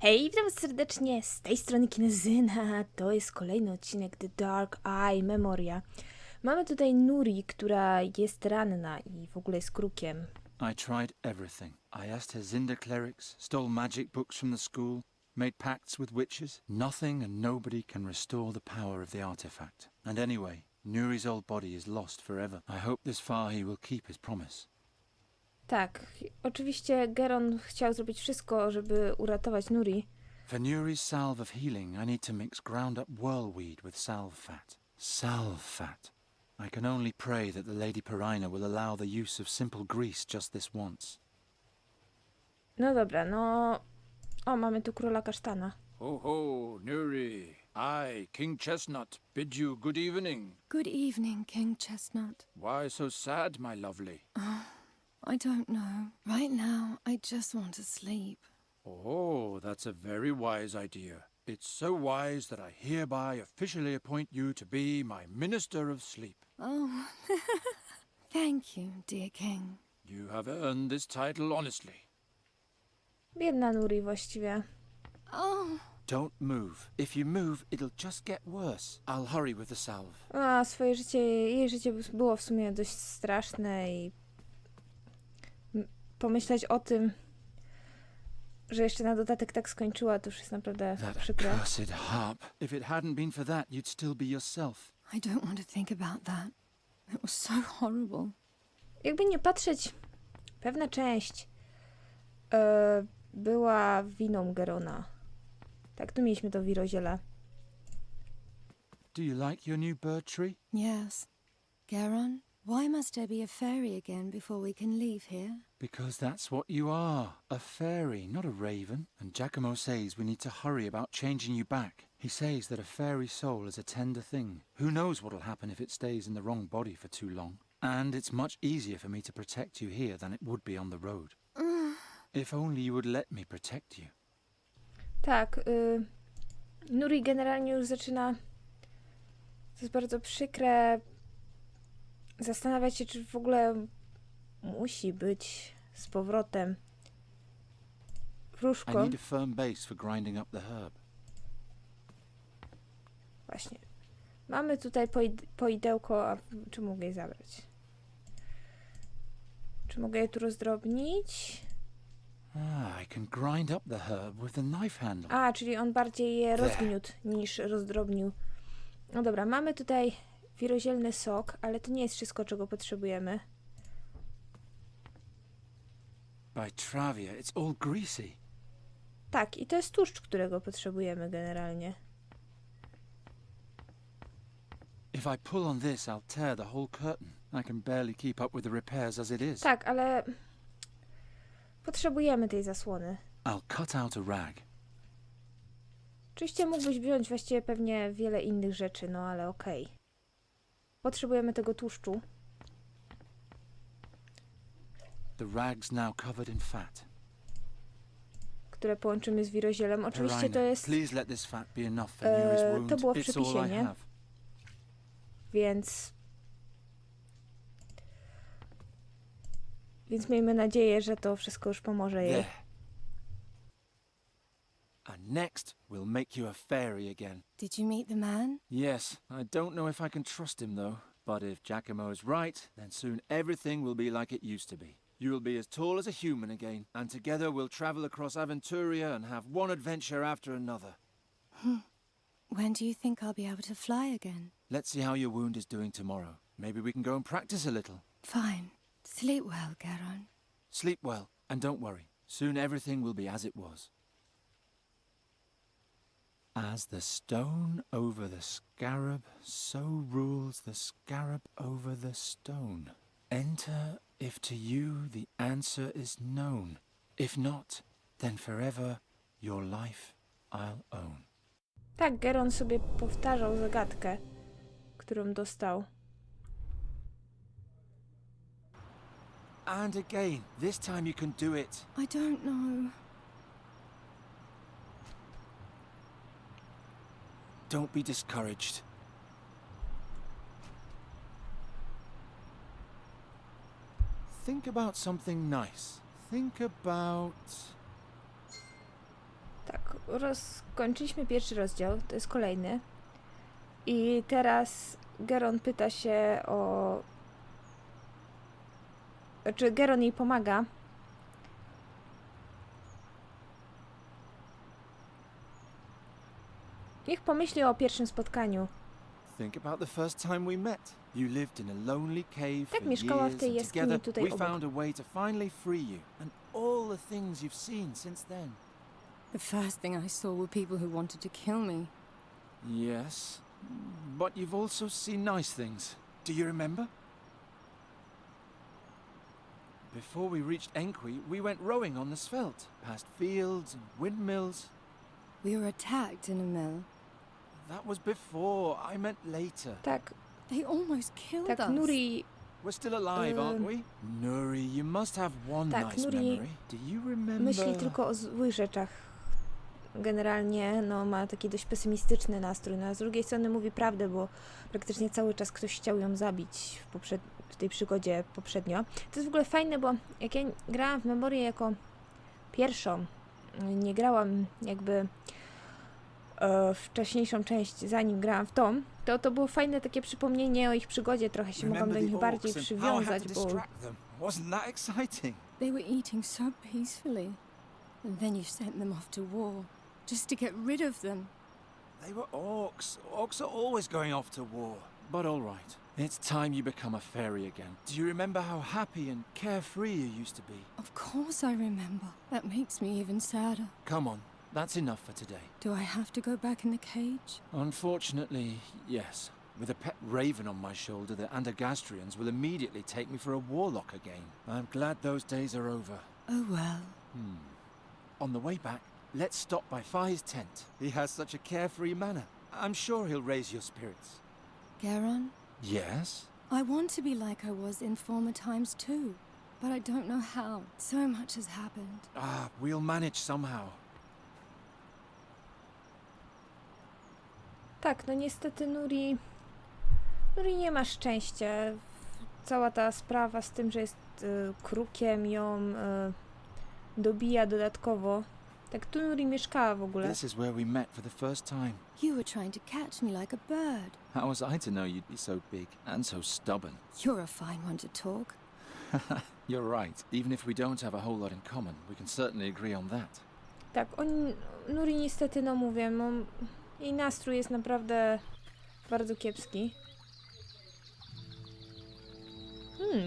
Hej, witam serdecznie z tej strony Kinezyna. To jest kolejny odcinek The Dark Eye Memoria. Mamy tutaj Nuri, która jest ranna i w ogóle jest krukiem. I tried everything. I asked Herzinda clerics, stole magic books from the school, made pacts with witches. Nothing and nobody can restore the power of the artifact. And anyway, Nuri's old body is lost forever. I hope this far he will keep his promise. Tak, oczywiście Geron chciał zrobić wszystko, żeby uratować Nuri. For Nuri's salve of healing, I need to mix ground up whirlweed with salve fat. Salve fat. I can only pray that the Lady Perina will allow the use of simple grease just this once. No dobra, no... O, mamy tu króla kasztana. Ho ho, Nuri. I, King Chestnut, bid you good evening. Good evening, King Chestnut. Why so sad, my lovely? I don't know. Right now, I just want to sleep. Oh, that's a very wise idea. It's so wise that I hereby officially appoint you to be my Minister of Sleep. Oh, thank you, dear King. You have earned this title honestly. Biedna Nuri właściwie. Oh, Don't move. If you move, it'll just get worse. I'll hurry with the salve. A, swoje życie, jej życie było w sumie dość straszne i... Pomyśleć o tym, że jeszcze na dodatek tak skończyła, to już jest naprawdę That przykre. cursed harp. If it hadn't been for that, you'd still be yourself. I don't want to think about that. It was so horrible. Jakby nie patrzeć, pewna część była winą Gerona. Tak, tu mieliśmy to wiroziele. Do you like your new bird tree? Yes. Geron, why must there be a fairy again before we can leave here? Because that's what you are. A fairy, not a raven. And Giacomo says we need to hurry about changing you back. He says that a fairy soul is a tender thing. Who knows what'll happen if it stays in the wrong body for too long. And it's much easier for me to protect you here than it would be on the road. If only you would let me protect you. Tak, Nuri generalnie już zaczyna, to jest bardzo przykre, zastanawiać się, czy w ogóle musi być z powrotem I wróżką. need a firm base for grinding up the herb. Właśnie. Mamy tutaj poidełko, a czy mogę je zabrać? Czy mogę je tu rozdrobnić? I can grind up the herb with the knife handle. A, czyli on bardziej je rozgniótł niż rozdrobnił. No dobra, mamy tutaj wirozielny sok, ale to nie jest wszystko, czego potrzebujemy. By Travia, it's all greasy. Tak, i to jest tłuszcz, którego potrzebujemy generalnie. If I pull on this, I'll tear the whole curtain. I can barely keep up with the repairs as it is. Tak, ale potrzebujemy tej zasłony. I'll cut out a rag. Oczywiście mógłbyś wziąć właściwie pewnie wiele innych rzeczy, no ale okej. Potrzebujemy tego tłuszczu. The rag's now covered in fat. Które połączymy z wirozielem. Oczywiście to Perina, jest... please let this fat be enough for Nuri's wound. to było w It's przepisie, all I nie? have. Więc miejmy nadzieję, że to wszystko już pomoże jej. There. And next, we'll make you a fairy again. Did you meet the man? Yes, I don't know if I can trust him though. But if Giacomo is right, then soon everything will be like it used to be. You will be as tall as a human again, and together we'll travel across Aventuria and have one adventure after another. When do you think I'll be able to fly again? Let's see how your wound is doing tomorrow. Maybe we can go and practice a little. Fine. Sleep well, Geron. Sleep well, and don't worry. Soon everything will be as it was. As the stone over the scarab, so rules the scarab over the stone. Enter if to you the answer is known. If not, then forever your life I'll own. Tak, Geron sobie powtarzał zagadkę, którą dostał. And again, this time you can do it. I don't know. Don't be discouraged. Think about something nice. Think about... Tak, skończyliśmy pierwszy rozdział, to jest kolejny. I teraz Geron pyta się o... Znaczy, Geron jej pomaga. Niech pomyśli o pierwszym spotkaniu. Think about the first time we met. You lived in a lonely cave Tak for mieszkała w years, tej and jaskini together tutaj we obok. found a way to finally free you, and all the things you've seen since then. The first thing I saw were people who wanted to kill me. Yes, but you've also seen nice things. Do you remember? Before we reached Enqui, we went rowing on the Svelte, past fields and windmills. We were attacked in a mill. That was before, I meant later. Tak, They almost killed tak, us. Nuri... We're still alive, aren't we? Nuri, you must have one Tak, nice Nuri memory. Do you remember? myśli tylko o złych rzeczach. Generalnie, no, ma taki dość pesymistyczny nastrój. No, a z drugiej strony mówi prawdę, bo praktycznie cały czas ktoś chciał ją zabić w tej przygodzie poprzednio. To jest w ogóle fajne, bo jak ja grałam w Memorię jako pierwszą, nie grałam jakby wcześniejszą część, zanim grałam w tą, to było fajne takie przypomnienie o ich przygodzie. Trochę się mogłam do Remember nich the bardziej orcs and how I had przywiązać, to bo distract them. Wasn't that exciting? They were eating so peacefully. And then you sent them off to war, just to get rid of them. They were orcs. Orcs are always going off to war. But all right. It's time you become a fairy again. Do you remember how happy and carefree you used to be? Of course I remember. That makes me even sadder. Come on. That's enough for today. Do I have to go back in the cage? Unfortunately, yes. With a pet raven on my shoulder, the Andergastrians will immediately take me for a warlock again. I'm glad those days are over. Oh well. On the way back, let's stop by Fi's tent. He has such a carefree manner. I'm sure he'll raise your spirits. Geron, Yes? I want to be like I was in former times too. But I don't know how. So much has happened. We'll manage somehow. tak, no niestety Nuri nie ma szczęścia. Cała ta sprawa z tym, że jest krukiem, ją dobija dodatkowo. Tak tu Nuri mieszkała w ogóle. This is where we met for the first time. You were trying to catch me like a bird. How was I to know you'd be so big and so stubborn? You're a fine one to talk. You're right. Even if we don't have a whole lot in common, we can certainly agree on that. Tak, Nuri niestety, no mówię, jej nastrój jest naprawdę bardzo kiepski.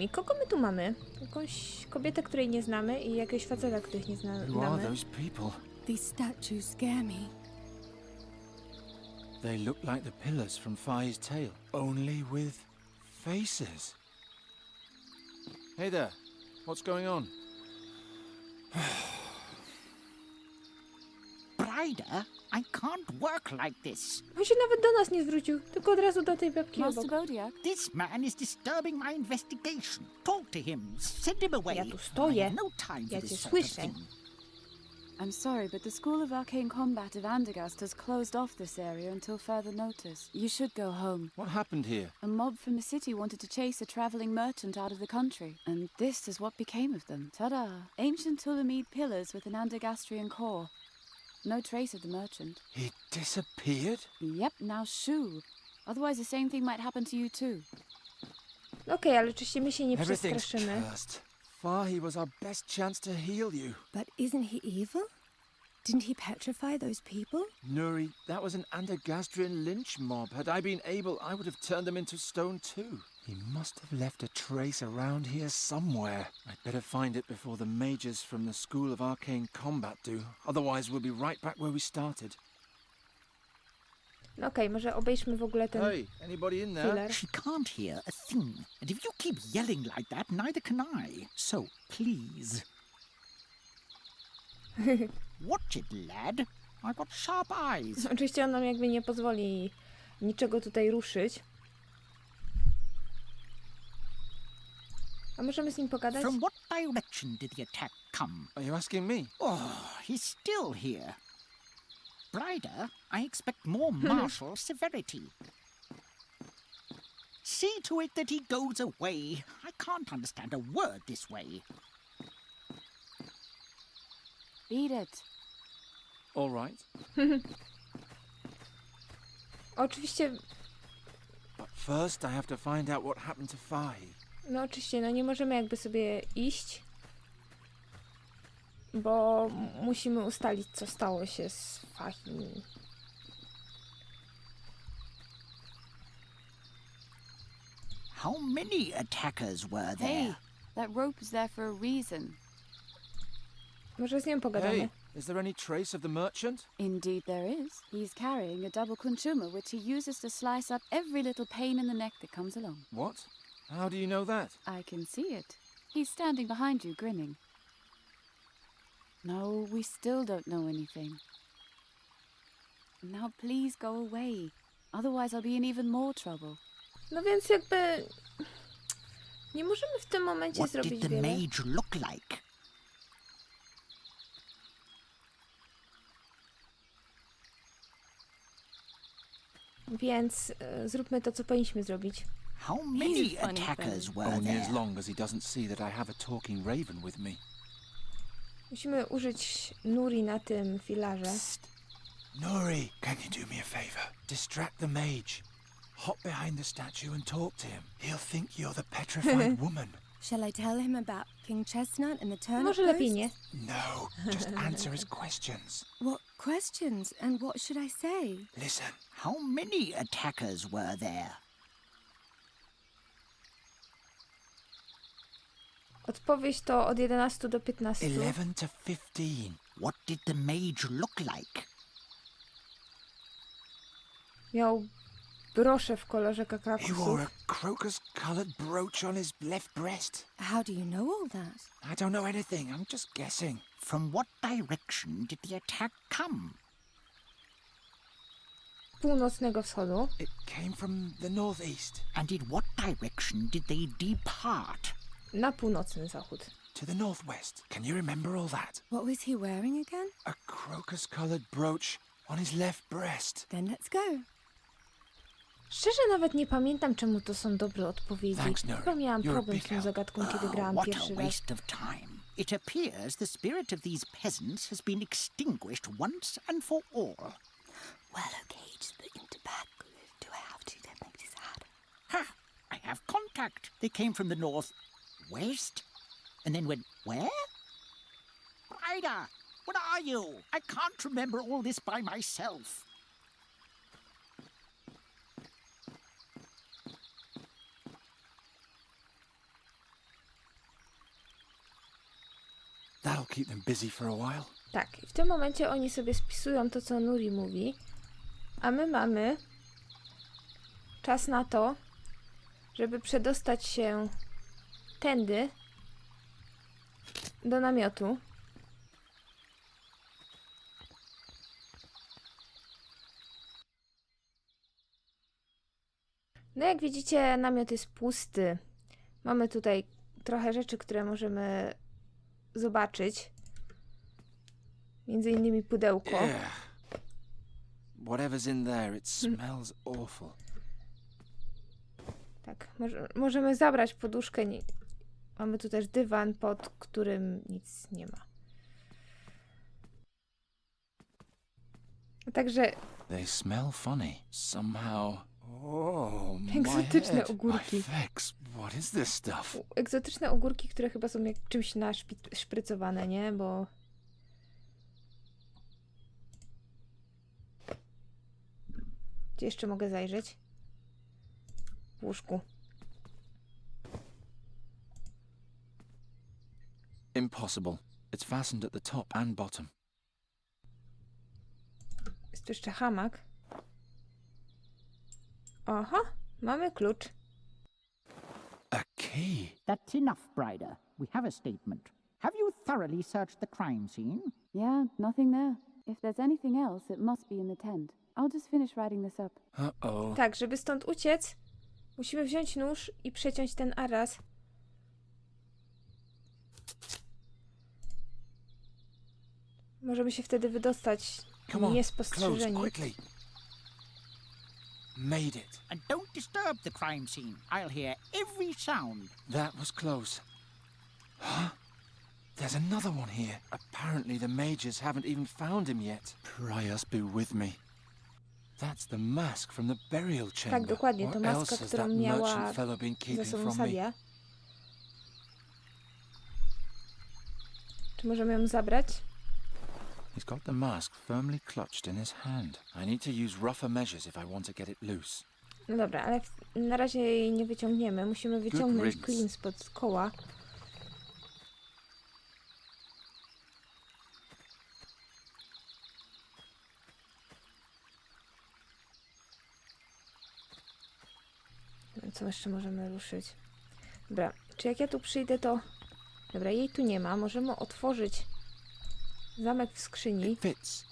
I kogo my tu mamy? Jakąś kobietę, której nie znamy i jakiegoś faceta, których nie Who are znamy. those people? These statues scare me. They look like the pillars from Fi's tale, only with faces. Hey there. What's going on? Ryder, I can't work like this. On się nawet do nas nie zwrócił, tylko od razu do tej babki Master obok. Bodiak, This man is disturbing my investigation. Talk to him. Send him away. Ja tu stoję. I have no time Ja for cię this sort of słyszę. thing. I'm sorry, but the School of Arcane Combat of Andergast has closed off this area until further notice. You should go home. What happened here? A mob from the city wanted to chase a traveling merchant out of the country, and this is what became of them. Ta-da! Ancient Tulamede pillars with an Andergastrian core. No trace of the merchant. He disappeared? Yep, now shoo. Otherwise the same thing might happen to you too. Okej, ale oczywiście my się nie Everything's przestraszymy. cursed. Fi was our best chance to heal you. But isn't he evil? Didn't he petrify those people? Nuri, that was an Andergastrian lynch mob. Had I been able, I would have turned them into stone too. He must have left a trace around here somewhere. I'd better find it before the mages from the School of Arcane Combat do. Otherwise, we'll be right back where we started. No okej, może obejrzmy w ogóle ten Hey, anybody in there? filler. She can't hear a thing. And if you keep yelling like that, neither can I. So, please. Watch it, lad. I've got sharp eyes. Oczywiście on nam jakby nie pozwoli niczego tutaj ruszyć. A możemy z nim pogadać? From what direction did the attack come? Are you asking me? Oh, he's still here. Ryder, I expect more martial severity. See to it that he goes away. I can't understand a word this way. Beat it. All right. Oczywiście, But first I have to find out what happened to Fahi. no oczywiście, no nie możemy jakby sobie iść, bo musimy ustalić, co stało się z Fahi. How many attackers were there? Hey, that rope is there for a reason. Może z nią pogadamy. Hey, is there any trace of the merchant? Indeed there is. He's carrying a double kunchuma, which he uses to slice up every little pain in the neck that comes along. What? How do you know that? I can see it. He's standing behind you, grinning. No, we still don't know anything. Now please go away. Otherwise I'll be in even more trouble. No więc jakby nie możemy w tym momencie What zrobić did the wiele. mage look like? Więc zróbmy to, co powinniśmy zrobić. How many attackers were Only as there? long as he doesn't see that I have a talking raven with me. Musimy użyć Nuri na tym filarze. Nuri, can you do me a favor? Distract the mage. Hop behind the statue and talk to him. He'll think you're the petrified woman. Shall I tell him about King Chestnut and the turnip Może lepiej roast? nie. No, just answer his questions. What questions and what should I say? Listen. How many attackers were there? Odpowiedź to od 11 do 15. 11 to 15. What did the mage look like? Miał brosze w kolorze He wore kakakusów. a crocus-coloured brooch on his left breast. How do you know all that? I don't know anything. I'm just guessing. From what direction did the attack come? Północnego wschodu. It came from the northeast. And in what direction did they depart? Na północny zachód. To the northwest. Can you remember all that? What was he wearing again? A crocus-coloured brooch on his left breast. Then let's go. Szczerze nawet nie pamiętam, czemu to są dobre odpowiedzi. Thanks, Nuri. Chyba miałam You're a problem big z tą help. zagadką, kiedy grałam What pierwszy a raz. waste of time. It appears the spirit of these peasants has been extinguished once and for all. Well, okay, just put him to bed. Do I have to then make this hard? Ha! I have contact. They came from the northwest and then went where? Ryder, what are you? I can't remember all this by myself. That'll keep them busy for a while. Tak, i w tym momencie oni sobie spisują to, co Nuri mówi, a my mamy czas na to, żeby przedostać się tędy do namiotu. No jak widzicie, namiot jest pusty. Mamy tutaj trochę rzeczy, które możemy zobaczyć. Między innymi pudełko. Yeah. Whatever's in there, it smells awful. Tak, możemy zabrać poduszkę. Mamy tu też dywan, pod którym nic nie ma. Także They smell funny. Somehow. Oh, my Egzotyczne head. ogórki. My fex. What is this stuff? egzotyczne ogórki, które chyba są jak czymś naszprycowane, nie? Bo... Gdzie jeszcze mogę zajrzeć? W łóżku. Impossible. It's fastened at the top and bottom. Jest tu jeszcze hamak. Aha, mamy klucz. A key. That's enough, Brider. We have a statement. Have you thoroughly searched the crime scene? Yeah, nothing there. If there's anything else, it must be in the tent. I'll just finish writing this up. Uh-oh. Tak, żeby stąd uciec, musimy wziąć nóż i przeciąć ten araz. Możemy się wtedy wydostać Come on, close niespostrzeżeni. quickly. Made it. And don't disturb the crime scene. I'll hear every sound. That was close. Huh? There's another one here. Apparently the mages haven't even found him yet. Prius be with me. That's the mask from the burial chamber. Tak, dokładnie, to What maska, else has którą that miała merchant fellow been ze keeping sobą from me? Sadję. Czy możemy ją zabrać? He's got the mask firmly clutched in his hand. I need to use rougher measures if I want to get it loose. No dobra, ale na razie jej nie wyciągniemy. Musimy wyciągnąć riddance. klin spod koła. Co jeszcze możemy ruszyć? Dobra, czy jak ja tu przyjdę, to... Dobra, jej tu nie ma. Możemy otworzyć zamek w skrzyni. It fits.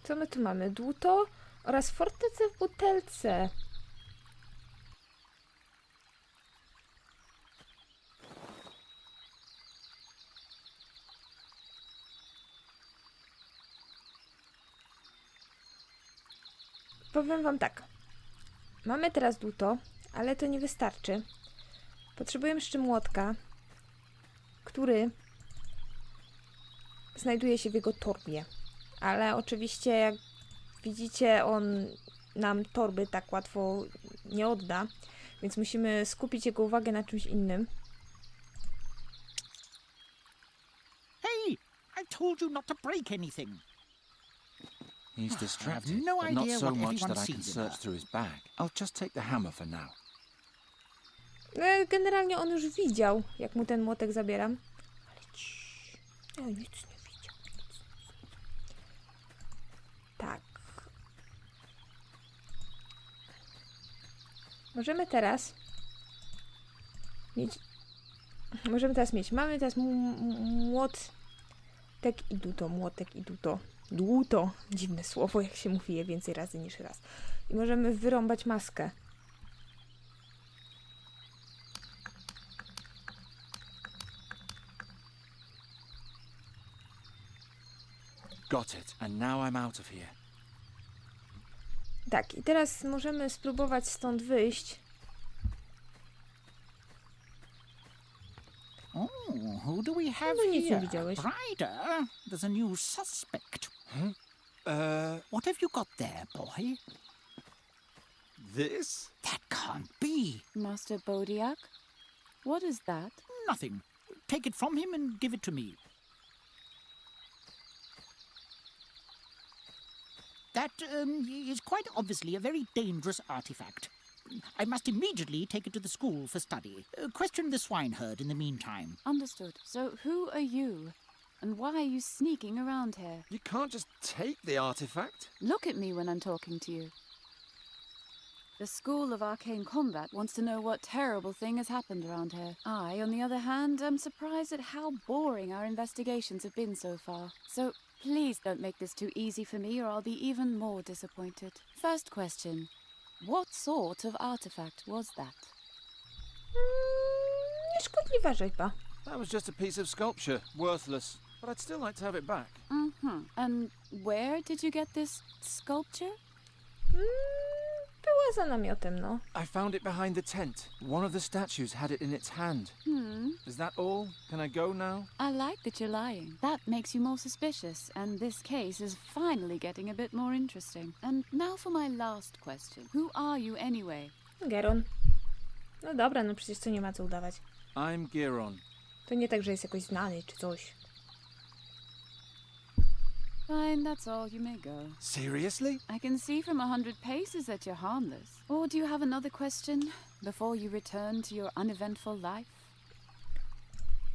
Co my tu mamy? Dłuto oraz fortecę w butelce. Powiem wam tak. Mamy teraz dłuto, ale to nie wystarczy. Potrzebujemy jeszcze młotka, który znajduje się w jego torbie. Ale oczywiście, jak widzicie, on nam torby tak łatwo nie odda, więc musimy skupić jego uwagę na czymś innym. Hey, I told you not to break anything. He's distracted, no but not idea so what much everyone that I can sees in search her. through his bag. I'll just take the hammer for now. Generalnie on już widział, jak mu ten młotek zabieram. Ale ciii. Ja nic nie widział. Tak. Możemy teraz mieć... Mamy teraz młotek i duto. Młotek i duto. Dłuto. Dziwne słowo, jak się mówi je więcej razy niż raz. I możemy wyrąbać maskę. Got it, and now I'm out of here. Tak, i teraz możemy spróbować stąd wyjść. Oh, who do we have No nic nie here? widziałeś. Ryder, there's a new suspect. What have you got there, boy? This? That can't be. Master Bodiak? What is that? Nothing. Take it from him and give it to me. That is quite obviously a very dangerous artifact. I must immediately take it to the school for study. Question the swineherd in the meantime. Understood. So who are you? And why are you sneaking around here? You can't just take the artifact. Look at me when I'm talking to you. The School of Arcane Combat wants to know what terrible thing has happened around here. I, on the other hand, am surprised at how boring our investigations have been so far. So please don't make this too easy for me or I'll be even more disappointed. First question. What sort of artifact was that? Nieszkodliwa rzeźba. That was just a piece of sculpture, worthless. But I'd still like to have it back. And where did you get this sculpture? Była za namiotem, no. I found it behind the tent. One of the statues had it in its hand. Is that all? Can I go now? I like that you're lying. That makes you more suspicious, and this case is finally getting a bit more interesting. And now for my last question. Who are you anyway? Geron. No dobra, no przecież to nie ma co udawać. I'm Geron. To nie tak, że jest jakoś znany czy coś. Fine, that's all. You may go. Seriously? I can see from 100 paces that you're harmless. Or do you have another question before you return to your uneventful life?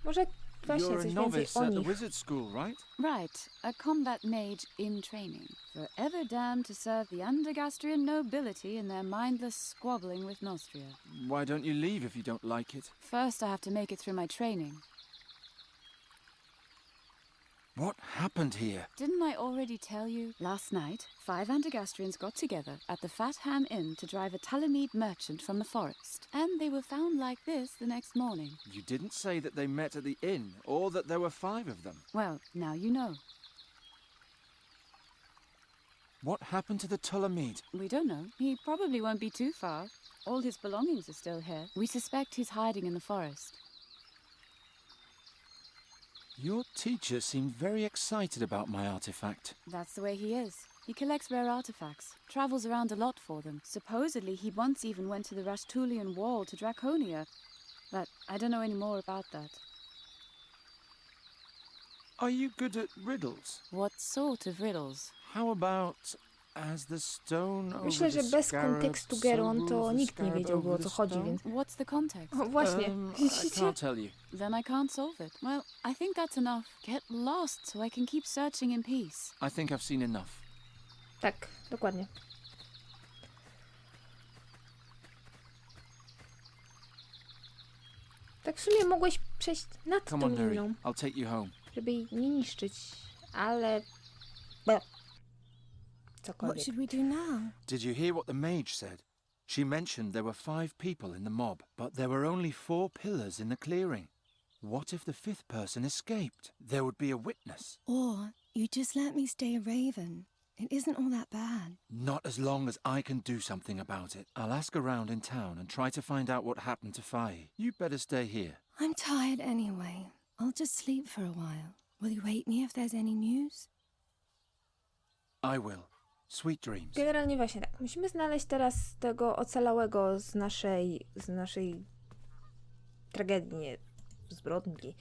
Może właśnie You're a coś więcej novice o at the nich. wizard school, right? Right, a combat mage in training. Forever damned to serve the Undergastrian nobility in their mindless squabbling with Nostria. Why don't you leave if you don't like it? First, I have to make it through my training. What happened here? Didn't I already tell you? Last night, 5 Undergastrians got together at the Fat Ham Inn to drive a Talamede merchant from the forest. And they were found like this the next morning. You didn't say that they met at the inn, or that there were 5 of them. Well, now you know. What happened to the Ptolemede? We don't know. He probably won't be too far. All his belongings are still here. We suspect he's hiding in the forest. Your teacher seemed very excited about my artifact. That's the way he is. He collects rare artifacts, travels around a lot for them. Supposedly, he once even went to the Rastulian Wall to Draconia. But I don't know any more about that. Are you good at riddles? What sort of riddles? How about as the stone over Myślę, że the bez scarab, kontekstu so Geron to rules the nikt nie scarab wiedziałby, o over co the chodzi, stone? więc... What's the context? O, właśnie, I widzicie? can't tell you. Then I can't solve it. Well, I think that's enough. Get lost so I can keep searching in peace. I think I've seen enough. Tak, dokładnie. Tak w sumie mogłeś przejść nad Come tą on, Nuri. liną, I'll take you home. żeby jej nie niszczyć, ale... Be. What Cokolwiek. should we do now? Did you hear what the mage said? She mentioned there were 5 people in the mob, but there were only 4 pillars in the clearing. What if the 5th person escaped? There would be a witness. Or you just let me stay a raven. It isn't all that bad. Not as long as I can do something about it. I'll ask around in town and try to find out what happened to Faye. You better stay here. I'm tired anyway. I'll just sleep for a while. Will you wake me if there's any news? I will. Sweet dreams. Generalnie właśnie tak. Musimy znaleźć teraz tego ocalałego z naszej tragedii, nie, zbrodni.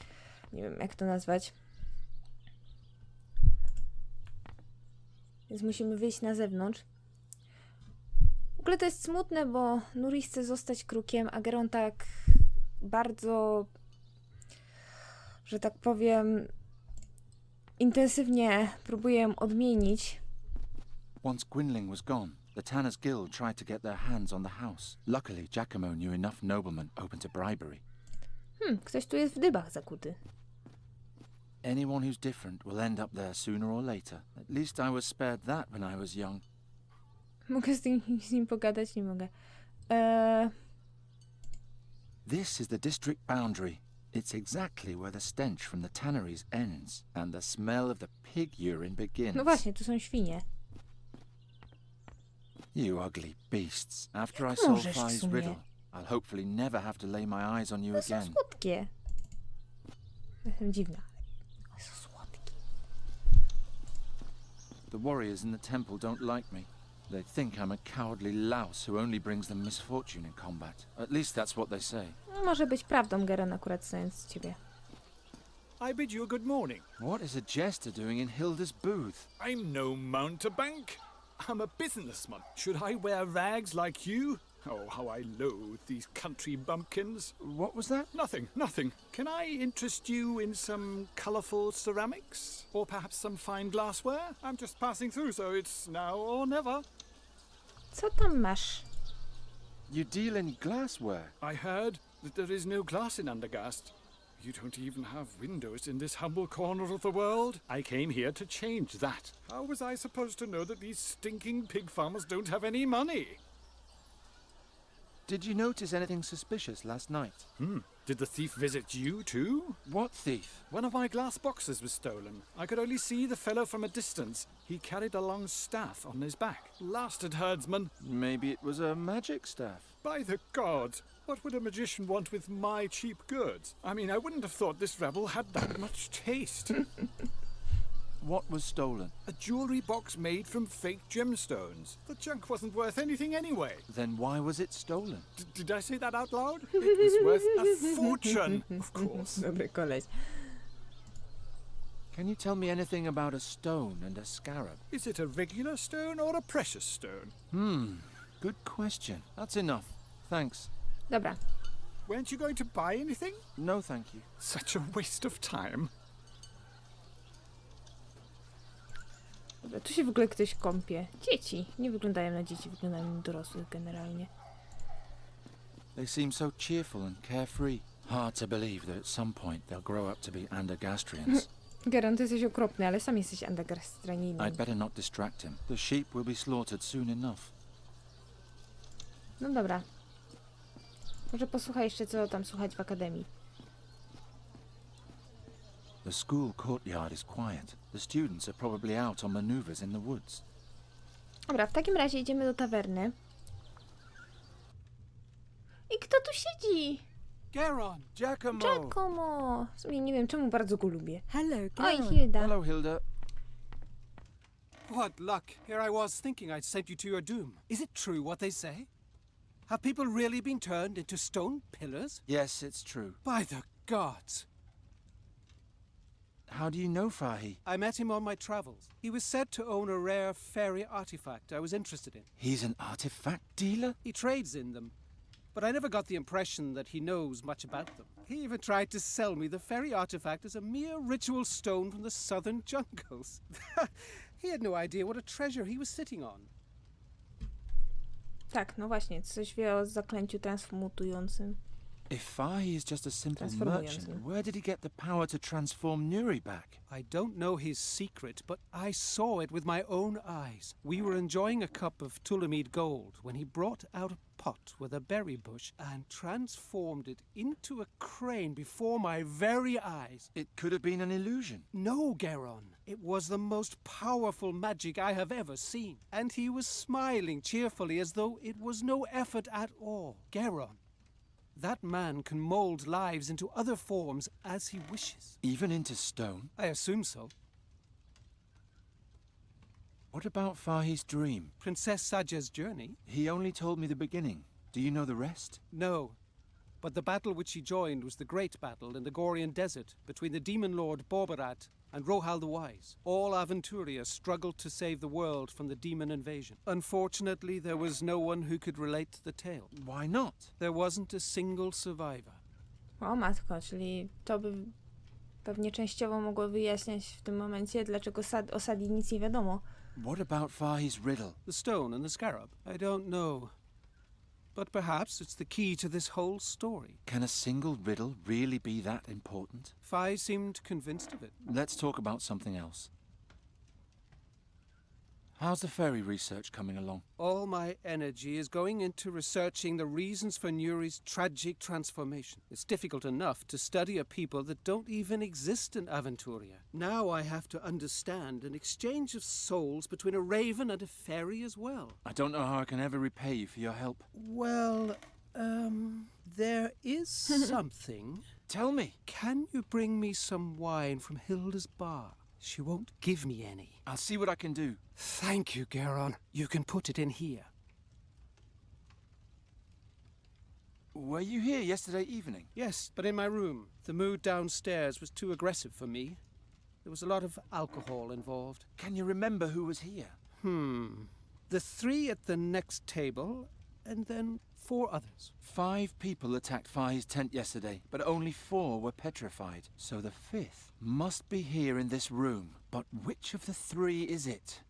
Nie wiem, jak to nazwać. Więc musimy wyjść na zewnątrz. W ogóle to jest smutne, bo Nuri chce zostać krukiem, a Geron tak bardzo, że tak powiem, intensywnie próbuje ją odmienić. Once Gwynling was gone, the Tanners Guild tried to get their hands on the house. Luckily, Giacomo knew enough noblemen open to bribery. Ktoś tu jest w dybach zakuty. Anyone who's different will end up there sooner or later. At least I was spared that when I was young. Mogę z nim pogadać? Nie mogę. This is the district boundary. It's exactly where the stench from the tanneries ends and the smell of the pig urine begins. No właśnie, tu są świnie. You ugly beasts. After I Jak solve możesz w Faye's sumie? riddle, I'll hopefully never have to lay my eyes on you No są again. słodkie. Jestem dziwna. Ale są słodkie. The warriors in the temple don't like me. They think I'm a cowardly louse who only brings them misfortune in combat. At least that's what they say. No, może być prawdą, Geron, akurat znając ciebie. I bid you a good morning. What is a jester doing in Hilda's booth? I'm no mountebank. I'm a businessman. Should I wear rags like you? Oh, how I loathe these country bumpkins. What was that? Nothing. Can I interest you in some colourful ceramics? Or perhaps some fine glassware? I'm just passing through, so it's now or never. Co tam masz? You deal in glassware. I heard that there is no glass in Undergast. You don't even have windows in this humble corner of the world. I came here to change that. How was I supposed to know that these stinking pig farmers don't have any money? Did you notice anything suspicious last night? Did the thief visit you too? What thief? One of my glass boxes was stolen. I could only see the fellow from a distance. He carried a long staff on his back. Blasted herdsman. Maybe it was a magic staff. By the gods, what would a magician want with my cheap goods? I mean, I wouldn't have thought this rebel had that much taste. What was stolen? A jewelry box made from fake gemstones. The junk wasn't worth anything anyway. Then why was it stolen? Did I say that out loud? It was worth a fortune, of course. Dobry koleś. Can you tell me anything about a stone and a scarab? Is it a regular stone or a precious stone? Good question. That's enough. Thanks. Dobra. Weren't you going to buy anything? No, thank you. Such a waste of time. Dobra, tu się w ogóle ktoś kąpie. Dzieci. Nie wyglądają na dzieci, wyglądają na dorosłych generalnie. They seem so cheerful and carefree. Hard to believe that at some point they'll grow up to be Andergastrians. Geron, ty jesteś okropny, ale sam jesteś andagarstraninem. I'd better not distract him. The sheep will be slaughtered soon enough. No dobra. Może posłuchaj jeszcze, co tam słuchać w akademii. The school courtyard is quiet. The students are probably out on maneuvers in the woods. Dobra, w takim razie idziemy do tawerny. Nuri! Geron! Giacomo! Giacomo! W sumie nie wiem, czemu bardzo go lubię. Hello, Oj, Gerona. Hilda. Hello, Hilda. What luck. Here I was thinking I'd sent you to your doom. Is it true what they say? Have people really been turned into stone pillars? Yes, it's true. By the gods! How do you know Fahi? I met him on my travels. He was said to own a rare fairy artifact I was interested in. He's an artifact dealer? He trades in them, but I never got the impression that he knows much about them. He even tried to sell me the fairy artifact as a mere ritual stone from the southern jungles. He had no idea what a treasure he was sitting on. Tak, no właśnie, coś wie o zaklęciu transmutującym. If Fahi is just a simple Transformującym. merchant, where did he get the power to transform Nuri back? I don't know his secret, but I saw it with my own eyes. We were enjoying a cup of Tulamid gold when he brought out a pot with a berry bush and transformed it into a crane before my very eyes. It could have been an illusion. No, Gerona. It was the most powerful magic I have ever seen. And he was smiling cheerfully as though it was no effort at all. Gerona. That man can mold lives into other forms as he wishes. Even into stone? I assume so. What about Fahi's dream? Princess Sadye's journey? He only told me the beginning. Do you know the rest? No. But the battle which he joined was the great battle in the Gorian desert between the demon lord Borbarat and Rohal the Wise. All Aventuria struggled to save the world from the demon invasion. Unfortunately, there was no one who could relate the tale. Why not? There wasn't a single survivor. O matko, czyli to by pewnie częściowo mogło wyjaśniać w tym momencie, dlaczego o Sadii nic nie wiadomo. What about Fahi's riddle? The stone and the scarab? I don't know. But perhaps it's the key to this whole story. Can a single riddle really be that important? Fi seemed convinced of it. Let's talk about something else. How's the fairy research coming along? All my energy is going into researching the reasons for Nuri's tragic transformation. It's difficult enough to study a people that don't even exist in Aventuria. Now I have to understand an exchange of souls between a raven and a fairy as well. I don't know how I can ever repay you for your help. Well, there is something. Tell me. Can you bring me some wine from Hilda's bar? She won't give me any. I'll see what I can do. Thank you, Gerona. You can put it in here. Were you here yesterday evening? Yes, but in my room. The mood downstairs was too aggressive for me. There was a lot of alcohol involved. Can you remember who was here? The three at the next table, and then 4 others. 5 people attacked Fahi's tent yesterday, but only 4 were petrified. So the 5th must be here in this room. But which of the 3 is it?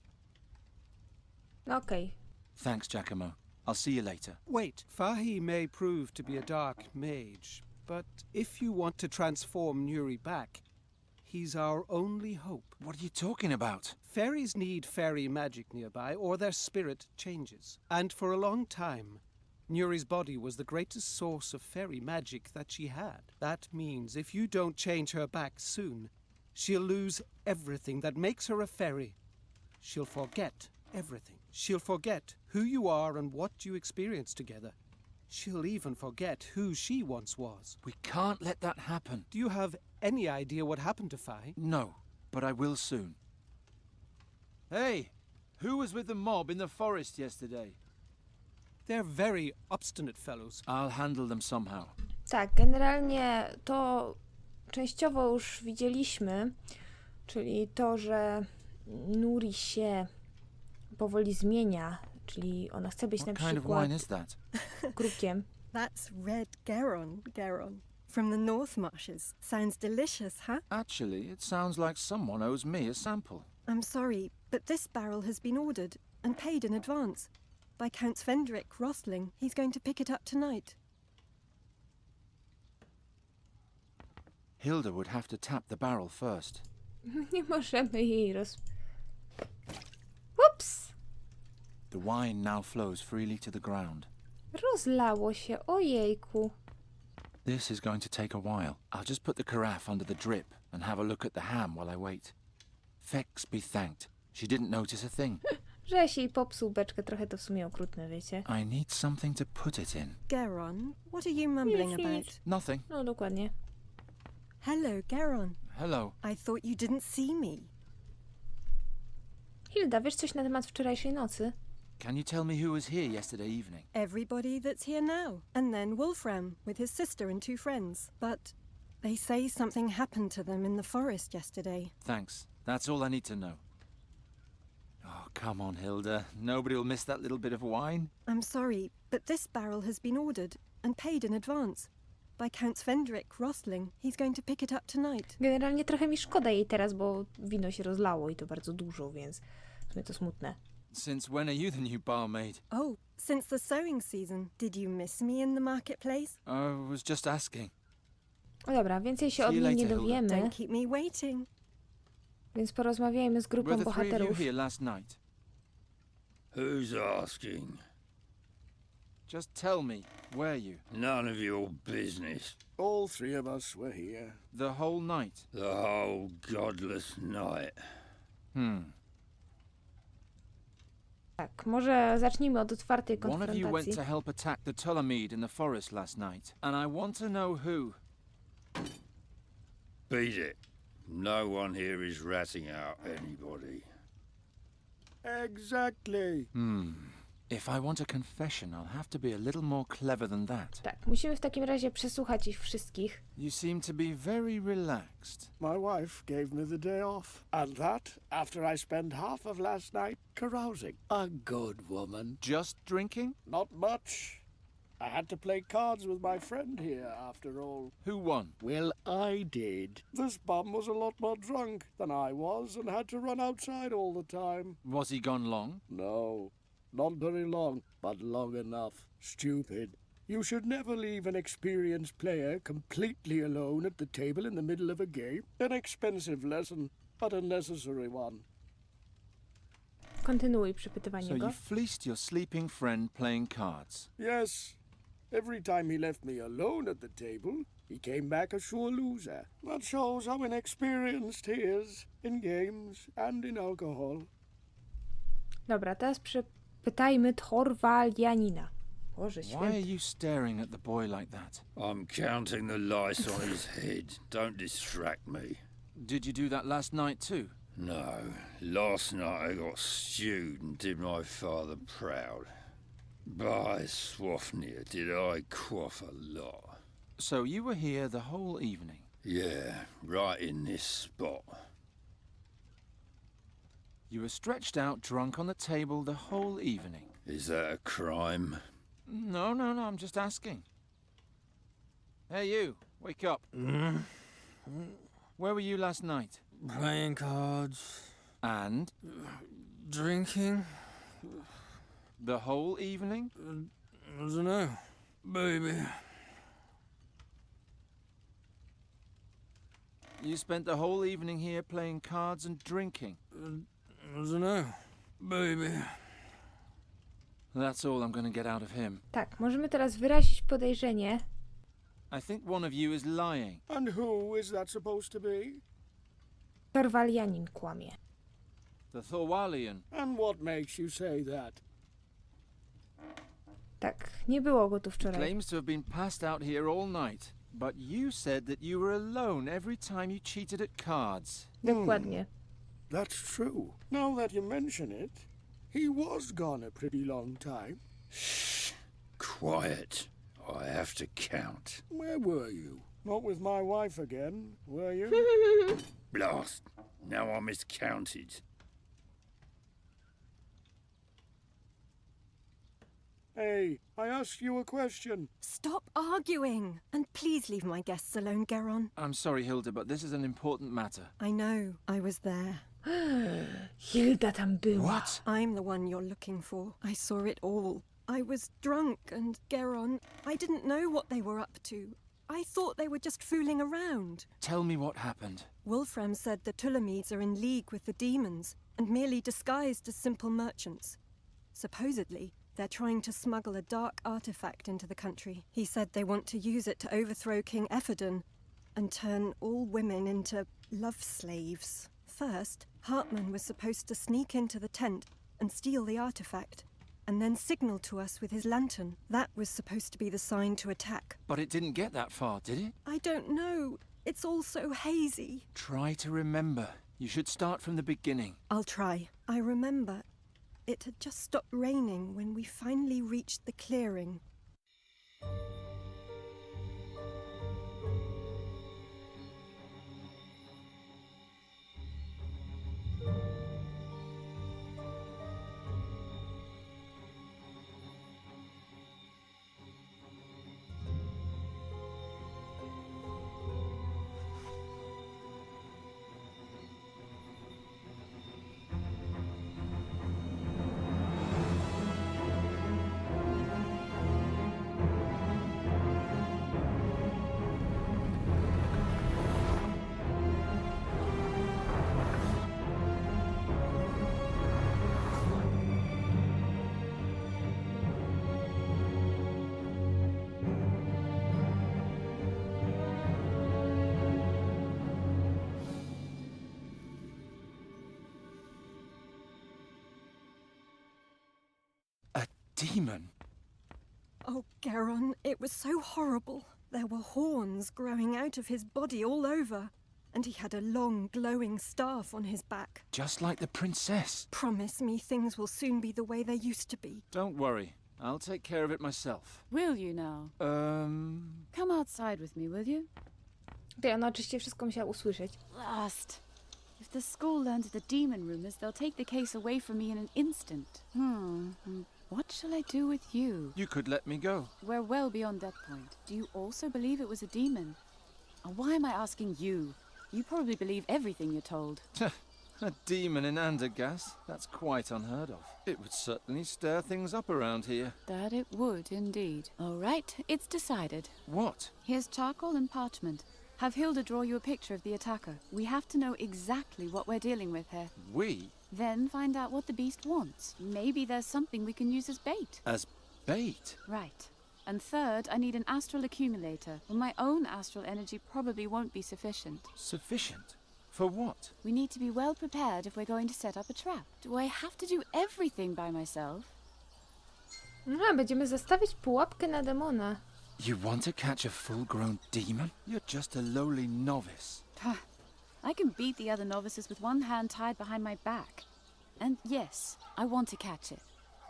Okej. Thanks, Giacomo. I'll see you later. Wait, Fahi may prove to be a dark mage, but if you want to transform Nuri back, he's our only hope. What are you talking about? Fairies need fairy magic nearby, or their spirit changes. And for a long time, Nuri's body was the greatest source of fairy magic that she had. That means if you don't change her back soon, she'll lose everything that makes her a fairy. She'll forget everything. She'll forget who you are and what you experienced together. She'll even forget who she once was. We can't let that happen. Do you have any idea what happened to Fahi? No, but I will soon. Hey, who was with the mob in the forest yesterday? They're very obstinate fellows. I'll handle them somehow. Tak, generalnie to częściowo już widzieliśmy, czyli to, że Nuri się powoli zmienia, czyli ona chce być na What kind of przykład wine is that? krukiem. That's red Geron. From the North Marshes. Sounds delicious, huh? Actually, it sounds like someone owes me a sample. I'm sorry, but this barrel has been ordered and paid in advance by Count Svendrik Rostling. He's going to pick it up tonight. Hilda would have to tap the barrel first. Nie możemy jej Ups! The wine now flows freely to the ground. Rozlało się, ojejku. This is going to take a while. I'll just put the carafe under the drip and have a look at the ham while I wait. Fex be thanked. She didn't notice a thing. Że się jej popsuł beczkę, trochę to w sumie okrutne, wiecie? I need something to put it in. Geron, what are you mumbling Nic, about? nic. Nothing. No, dokładnie. Hello, Geron. Hello. I thought you didn't see me. Hilda, wiesz coś na temat wczorajszej nocy? Can you tell me who was here yesterday evening? Everybody that's here now. And then Wolfram with his sister and 2 friends. But they say something happened to them in the forest yesterday. Thanks. That's all I need to know. Oh, come on, Hilda. Nobody will miss that little bit of wine. I'm sorry, but this barrel has been ordered and paid in advance by Count Fendrik Rosling. He's going to pick it up tonight. Generalnie trochę mi szkoda jej teraz, bo wino się rozlało i to bardzo dużo, więc w sumie to smutne. Since when are you the new barmaid? Oh, since the sowing season, did you miss me in the marketplace? I was just asking. No dobra, więcej się See od you niej nie later, Hilda. dowiemy, Don't keep me waiting. więc porozmawiajmy z grupą Were the 3 of you bohaterów. here last night? Who's asking? Just tell me, were you? None of your business. All 3 of us were here. The whole night? The whole godless night. Tak, może zacznijmy od otwartej One of you went konfrontacji. to help attack the Tulamede in the forest last night, and I want to know who. Beat it. No one here is ratting out anybody. Exactly. If I want a confession, I'll have to be a little more clever than that. Tak, musimy w takim razie przesłuchać ich wszystkich. You seem to be very relaxed. My wife gave me the day off. And that after I spent half of last night carousing. A good woman. Just drinking? Not much. I had to play cards with my friend here, after all. Who won? Well, I did. This bum was a lot more drunk than I was and had to run outside all the time. Was he gone long? No, not very long, but long enough. Stupid. You should never leave an experienced player completely alone at the table in the middle of a game. An expensive lesson, but a necessary one. Kontynuuj przepytywanie So go. you fleeced your sleeping friend playing cards. Yes. Every time he left me alone at the table, he came back a sure loser. That shows how inexperienced he is in games and in alcohol. Dobra, teraz przepytajmy Thorwaldianina. Boże Why are święty. you staring at the boy like that? I'm counting the lice on his head. Don't distract me. Did you do that last night too? No. Last night I got stewed and did my father proud. By Swafnir, did I quaff a lot. So you were here the whole evening? Yeah, right in this spot. You were stretched out drunk on the table the whole evening? Is that a crime? No, I'm just asking. Hey you, wake up. Where were you last night? Playing cards. And? Drinking. The whole evening? I don't know. Baby. You spent the whole evening here playing cards and drinking? I don't know. Baby. That's all I'm going to get out of him. Tak, możemy teraz wyrazić podejrzenie. I think one of you is lying. And who is that supposed to be? Thorwaldianin kłamie. The Thorwalian. And what makes you say that? Tak, nie było go tu He wczoraj. claims to have been passed out here all night. But you said that you were alone every time you cheated at cards. Dokładnie. That's true. Now that you mention it, he was gone a pretty long time. Shh. Quiet. I have to count. Where were you? Not with my wife again, were you? Blast. Now I miscounted. Hey, I asked you a question. Stop arguing! And please leave my guests alone, Geron. I'm sorry, Hilda, but this is an important matter. I know. I was there. Hilda tam była. What? I'm the one you're looking for. I saw it all. I was drunk and Geron, I didn't know what they were up to. I thought they were just fooling around. Tell me what happened. Wolfram said the Tulamedes are in league with the demons and merely disguised as simple merchants. Supposedly, they're trying to smuggle a dark artifact into the country. He said they want to use it to overthrow King Ephedon and turn all women into love slaves. First, Hartman was supposed to sneak into the tent and steal the artifact, and then signal to us with his lantern. That was supposed to be the sign to attack. But it didn't get that far, did it? I don't know. It's all so hazy. Try to remember. You should start from the beginning. I'll try. I remember it had just stopped raining when we finally reached the clearing. Demon? Oh, Geron, it was so horrible. There were horns growing out of his body all over, and he had a long, glowing staff on his back. Just like the princess. Promise me things will soon be the way they used to be. Don't worry. I'll take care of it myself. Will you now? Come outside with me, will you? Ty, ona oczywiście wszystko musiała usłyszeć. Last. If the school learns the demon rumors, they'll take the case away from me in an instant. What shall I do with you? You could let me go. We're well beyond that point. Do you also believe it was a demon? Why am I asking you? You probably believe everything you're told. A demon in Andergast? That's quite unheard of. It would certainly stir things up around here. That it would, indeed. All right, it's decided. What? Here's charcoal and parchment. Have Hilda draw you a picture of the attacker. We have to know exactly what we're dealing with here. We? Then find out what the beast wants. Maybe there's something we can use as bait. As bait? Right. And third, I need an astral accumulator. Well, my own astral energy probably won't be sufficient. Sufficient? For what? We need to be well prepared if we're going to set up a trap. Do I have to do everything by myself? Aha, będziemy zastawić pułapkę na demona. You want to catch a full-grown demon? You're just a lowly novice. I can beat the other novices with one hand tied behind my back. And yes, I want to catch it.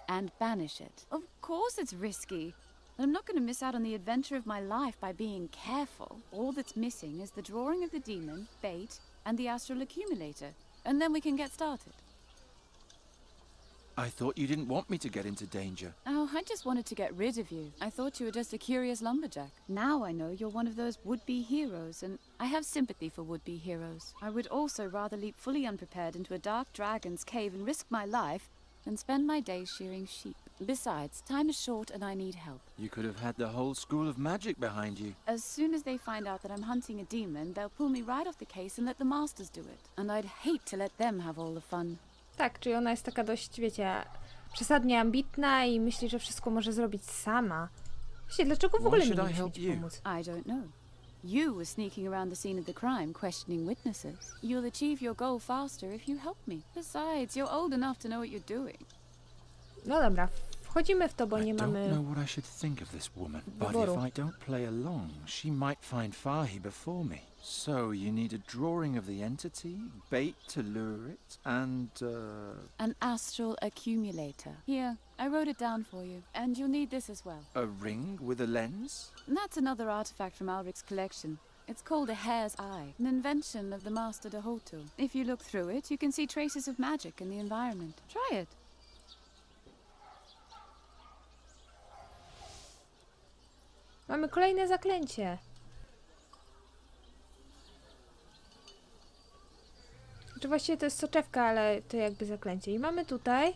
And banish it. Of course it's risky. But I'm not going to miss out on the adventure of my life by being careful. All that's missing is the drawing of the demon, bait, and the astral accumulator. And then we can get started. I thought you didn't want me to get into danger. Oh, I just wanted to get rid of you. I thought you were just a curious lumberjack. Now I know you're one of those would-be heroes, and I have sympathy for would-be heroes. I would also rather leap fully unprepared into a dark dragon's cave and risk my life than spend my days shearing sheep. Besides, time is short and I need help. You could have had the whole school of magic behind you. As soon as they find out that I'm hunting a demon, they'll pull me right off the case and let the masters do it. And I'd hate to let them have all the fun. Tak, czyli ona jest taka dość, wiecie, przesadnie ambitna i myśli, że wszystko może zrobić sama. Wiecie, dlaczego w ogóle mi nie musi ci pomóc? I don't know. You were sneaking around the scene of the crime, questioning witnesses. You'll achieve your goal faster if you help me. Besides, you're old enough to know what you're doing. No dobra, wchodzimy w to, bo nie mamy... I don't know what I should think of this woman, but wyboru. if I don't play along, she might find Fahi before me. So you need a drawing of the entity, bait to lure it, and An astral accumulator. Here, I wrote it down for you. And you'll need this as well. a ring with a lens? That's another artifact from Alric's collection. It's called a hare's eye, an invention of the Master Dahotu. If you look through it, you can see traces of magic in the environment. Try it. Mamy kolejne zaklęcie. Znaczy właściwie to jest soczewka, ale to jakby zaklęcie. I mamy tutaj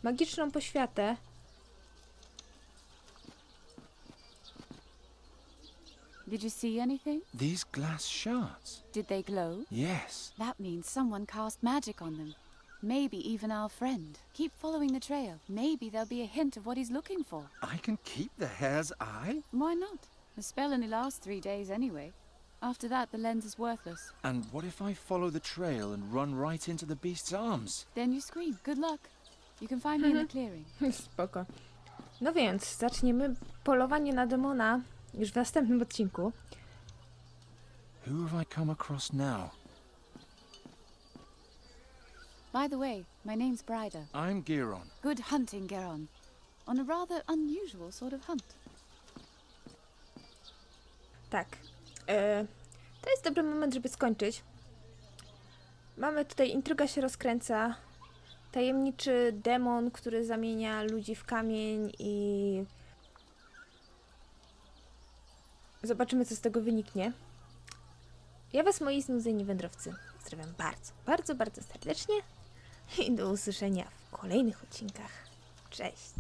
magiczną poświatę. Did you see anything? These glass shards? Did they glow? Yes. That means someone cast magic on them. Maybe even our friend. Keep following the trail. Maybe there'll be a hint of what he's looking for. I can keep the hare's eye? Why not? The spell only lasts 3 days anyway. After that, the lens is worthless. And what if I follow the trail and run right into the beast's arms? Then you scream. Good luck. You can find me in the clearing. Spoko. No więc, zaczniemy polowanie na demona już w następnym odcinku. Who have I come across now? By the way, my name's Brida. I'm Geron. Good hunting, Geron. On a rather unusual sort of hunt. Tak. To jest dobry moment, żeby skończyć. Mamy tutaj, intryga się rozkręca. Tajemniczy demon, który zamienia ludzi w kamień i... Zobaczymy, co z tego wyniknie. Ja was, moi znudzeni wędrowcy, pozdrawiam bardzo, bardzo, bardzo serdecznie i do usłyszenia w kolejnych odcinkach. Cześć!